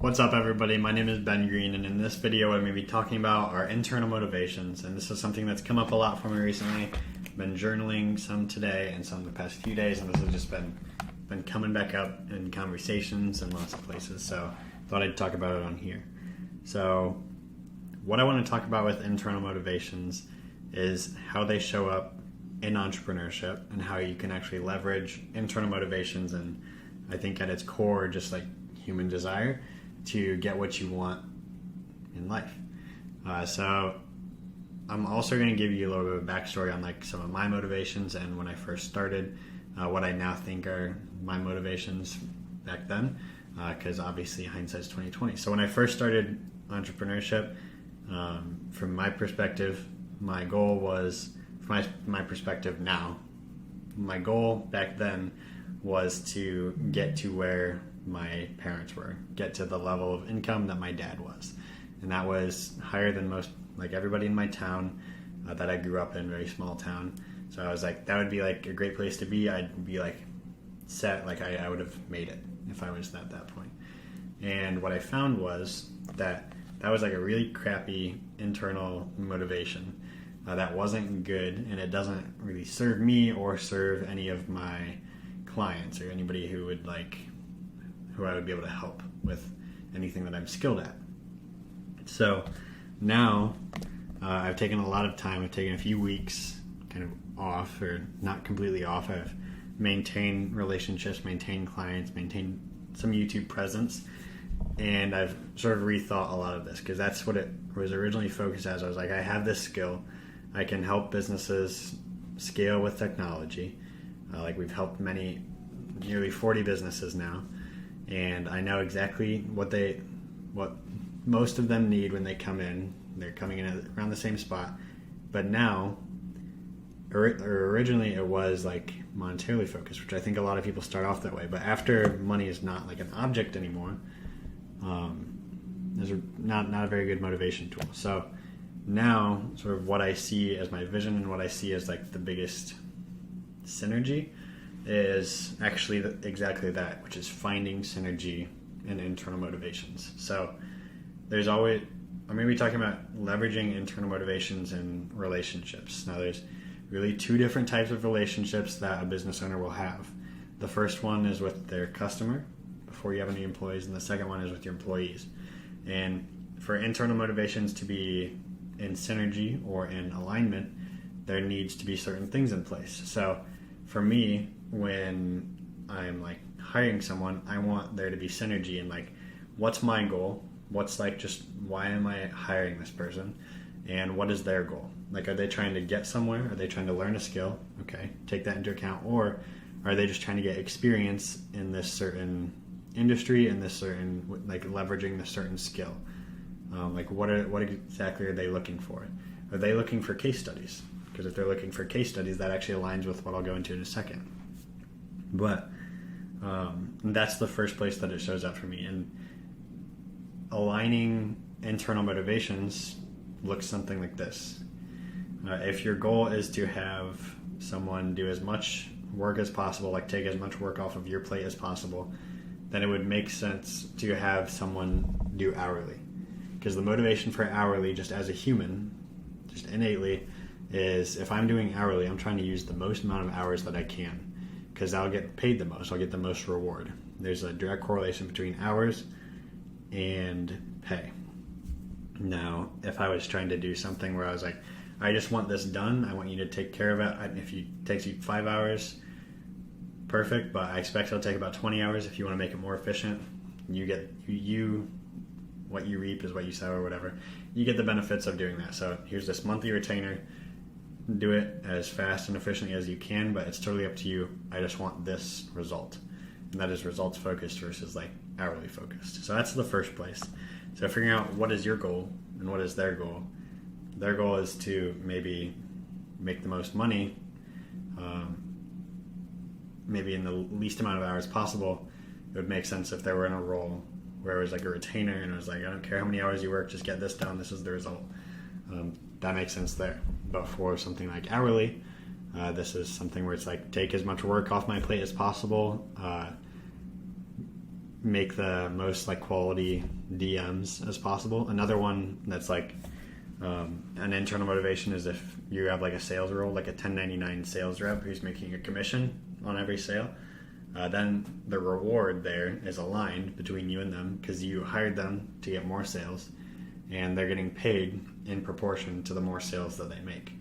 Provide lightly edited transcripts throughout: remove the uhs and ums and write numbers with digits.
What's up, everybody? My name is bengreen, and in this video I'm going to be talking about our internal motivations. And this is something that's come up a lot for me recently. I've been journaling some today and some the past few days, and this has just been coming back up in conversations and lots of places. So I thought I'd talk about it on here. So what I want to talk about with internal motivations is how they show up in entrepreneurship and how you can actually leverage internal motivations, and I think at its core just like human desire to get what you want in life. So I'm also going to give you a little bit of a backstory on like some of my motivations and when I first started, what I now think are my motivations back then, because obviously hindsight's 2020. So when I first started entrepreneurship, from my perspective, my goal was, from my perspective now, my goal back then was to get to where my parents were, get to the level of income that my dad was. And that was higher than most, like everybody in my town that I grew up in, very small town. So I was like, that would be like a great place to be. I'd be like set, like I would have made it if I was at that point. And what I found was that was like a really crappy internal motivation that wasn't good, and it doesn't really serve me or serve any of my clients or anybody who I would be able to help with anything that I'm skilled at. So now I've taken a lot of time. I've taken a few weeks kind of off, or not completely off. I've maintained relationships, maintained clients, maintained some YouTube presence, and I've sort of rethought a lot of this because that's what it was originally focused as. I was like, I have this skill. I can help businesses scale with technology. Like we've helped nearly 40 businesses now. And I know exactly what most of them need when they come in. They're coming in around the same spot. But now, originally it was like monetarily focused, which I think a lot of people start off that way. But after money is not like an object anymore, there's not a very good motivation tool. So now, sort of what I see as my vision and what I see as like the biggest synergy is actually exactly that, which is finding synergy in internal motivations. So I'm going to be talking about leveraging internal motivations in relationships. Now there's really two different types of relationships that a business owner will have. The first one is with their customer before you have any employees, and the second one is with your employees. And for internal motivations to be in synergy or in alignment, there needs to be certain things in place. So for me, when I'm like hiring someone, I want there to be synergy in like, what's my goal? What's like just why am I hiring this person? And what is their goal? Like, are they trying to get somewhere? Are they trying to learn a skill? Okay, take that into account. Or are they just trying to get experience in this certain industry, in this certain, like leveraging this certain skill? Like what exactly are they looking for? Are they looking for case studies? Because if they're looking for case studies, that actually aligns with what I'll go into in a second. But that's the first place that it shows up for me. And aligning internal motivations looks something like this. If your goal is to have someone do as much work as possible, like take as much work off of your plate as possible, then it would make sense to have someone do hourly. Because the motivation for hourly, just as a human, just innately, is if I'm doing hourly, I'm trying to use the most amount of hours that I can, because I'll get paid the most, I'll get the most reward. There's a direct correlation between hours and pay. Now, if I was trying to do something where I was like, I just want this done, I want you to take care of it. If it takes you 5 hours, perfect, but I expect it'll take about 20 hours if you want to make it more efficient. What you reap is what you sow, or whatever. You get the benefits of doing that. So here's this monthly retainer. Do it as fast and efficiently as you can, but it's totally up to you. I just want this result. And that is results focused versus like hourly focused. So that's the first place. So figuring out what is your goal and what is their goal. Their goal is to maybe make the most money, maybe in the least amount of hours possible. It would make sense if they were in a role where it was like a retainer and it was like, I don't care how many hours you work, just get this done, this is the result. That makes sense there. But for something like hourly, this is something where it's like, take as much work off my plate as possible, make the most like quality DMs as possible. Another one that's like an internal motivation is if you have like a sales role, like a 1099 sales rep who's making a commission on every sale, then the reward there is aligned between you and them because you hired them to get more sales, and they're getting paid in proportion to the more sales that they make.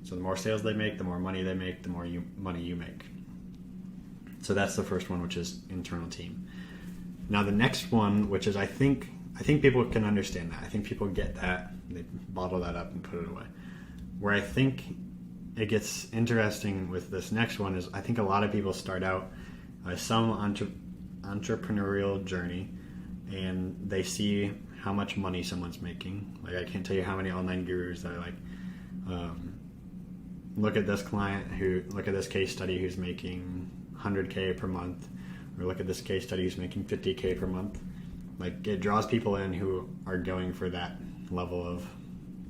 So the more sales they make, the more money they make, the more money you make. So that's the first one, which is internal team. Now the next one, which is I think people can understand that. I think people get that. They bottle that up and put it away. Where I think it gets interesting with this next one is I think a lot of people start out some entrepreneurial journey and they see how much money someone's making. Like I can't tell you how many online gurus that are like, look at this case study who's making 100K per month, or look at this case study who's making 50K per month. Like it draws people in who are going for that level of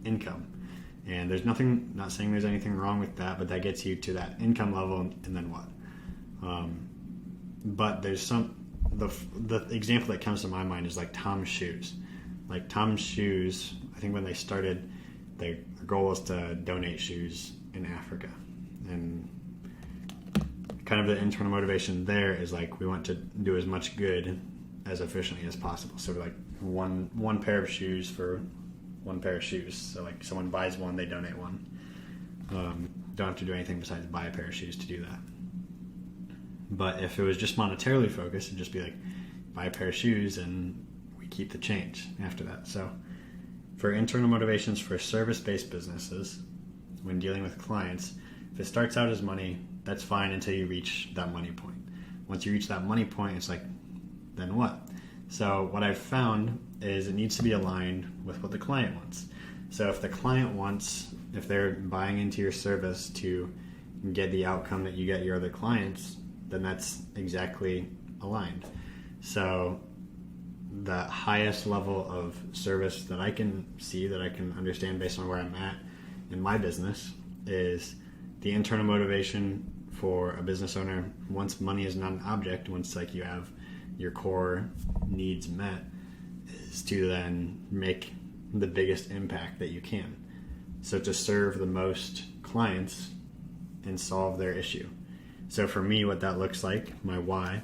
income. And there's nothing, not saying there's anything wrong with that, but that gets you to that income level, and then what? But there's the example that comes to my mind is like Tom's Shoes. Like Tom's Shoes, I think when they started, their goal was to donate shoes in Africa. And kind of the internal motivation there is like we want to do as much good as efficiently as possible. So like one pair of shoes for one pair of shoes. So like someone buys one, they donate one. Don't have to do anything besides buy a pair of shoes to do that. But if it was just monetarily focused, it'd just be like buy a pair of shoes and we keep the change after that. So for internal motivations for service-based businesses, when dealing with clients, if it starts out as money, that's fine until you reach that money point. Once you reach that money point, it's like, then what? So what I've found is it needs to be aligned with what the client wants. So if the client wants, if they're buying into your service to get the outcome that you get your other clients, then that's exactly aligned. So the highest level of service that I can see, that I can understand based on where I'm at in my business, is the internal motivation for a business owner. Once money is not an object, once like you have your core needs met, is to then make the biggest impact that you can. So to serve the most clients and solve their issue. So for me, what that looks like, my why,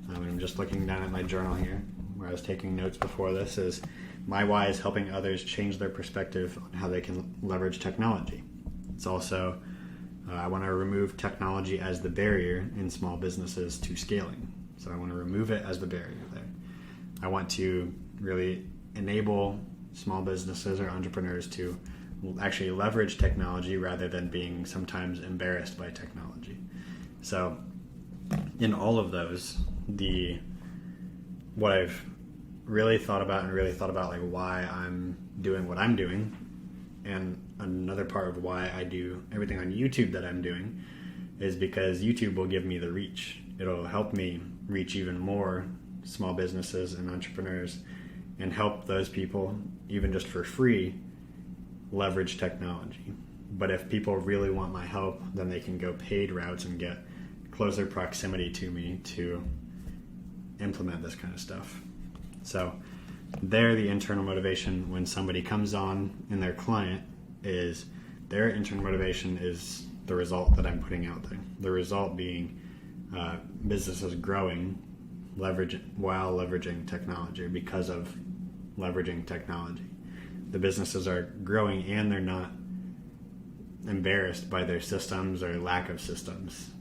I'm just looking down at my journal here where I was taking notes before this, is my why is helping others change their perspective on how they can leverage technology. It's also, I want to remove technology as the barrier in small businesses to scaling. So I want to remove it as the barrier there. I want to really enable small businesses or entrepreneurs to actually leverage technology rather than being sometimes embarrassed by technology. So in all of those, what I've really thought about like why I'm doing what I'm doing, and another part of why I do everything on YouTube that I'm doing is because YouTube will give me the reach. It'll help me reach even more small businesses and entrepreneurs and help those people, even just for free, leverage technology. But if people really want my help, then they can go paid routes and get closer proximity to me to implement this kind of stuff. So there, the internal motivation when somebody comes on and their client is, their internal motivation is the result that I'm putting out there. The result being businesses growing while leveraging technology, or because of leveraging technology. The businesses are growing and they're not embarrassed by their systems or lack of systems.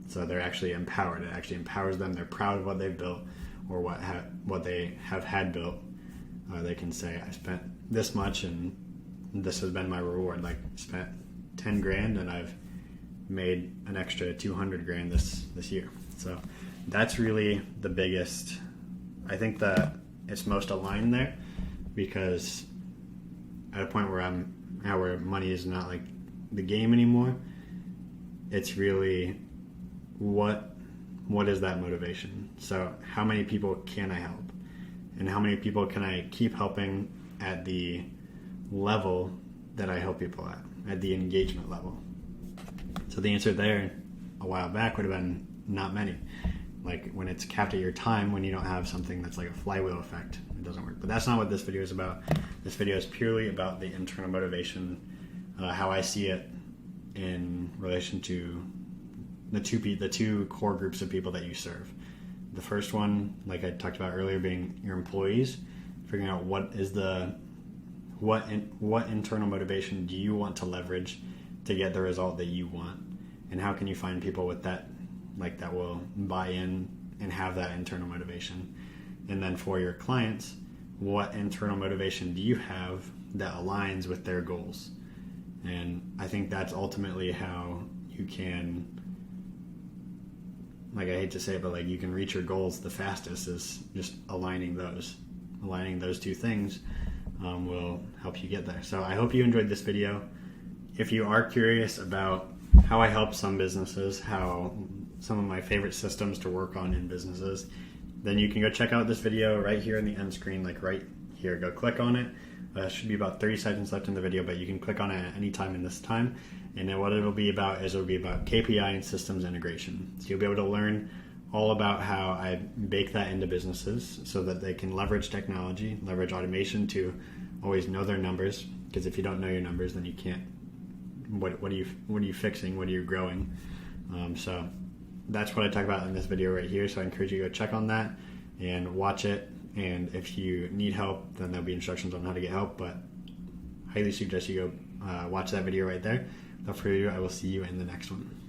So they're actually empowered. It actually empowers them. They're proud of what they've built or what they have had built. They can say, I spent this much and this has been my reward. Like, spent 10 grand and I've made an extra 200 grand this year. So that's really the biggest. I think that it's most aligned there, because at a point where money is not like the game anymore, it's really what is that motivation? So how many people can I help? And how many people can I keep helping at the level that I help people at the engagement level? So the answer there a while back would have been not many. like when it's capped at your time, when you don't have something that's like a flywheel effect, it doesn't work. But that's not what this video is about. This video is purely about the internal motivation, how I see it in relation to the two core groups of people that you serve. The first one, like I talked about earlier, being your employees, figuring out what internal motivation do you want to leverage to get the result that you want, and how can you find people with that, like that will buy in and have that internal motivation. And then for your clients, what internal motivation do you have that aligns with their goals? And I think that's ultimately how you can, like I hate to say it, but like you can reach your goals the fastest is just aligning those two things will help you get there. So I hope you enjoyed this video. If you are curious about how I help some businesses, how some of my favorite systems to work on in businesses, then you can go check out this video right here in the end screen, like right here. Go click on it. Should be about 30 seconds left in the video, but you can click on it at any time in this time. And then what it'll be about is it'll be about KPI and systems integration. So you'll be able to learn all about how I bake that into businesses so that they can leverage technology, leverage automation to always know their numbers. Because if you don't know your numbers, then you can't. What are you fixing? What are you growing? So that's what I talk about in this video right here. So I encourage you to go check on that and watch it. And if you need help, then there'll be instructions on how to get help. But I highly suggest you go watch that video right there. Without further ado, I will see you in the next one.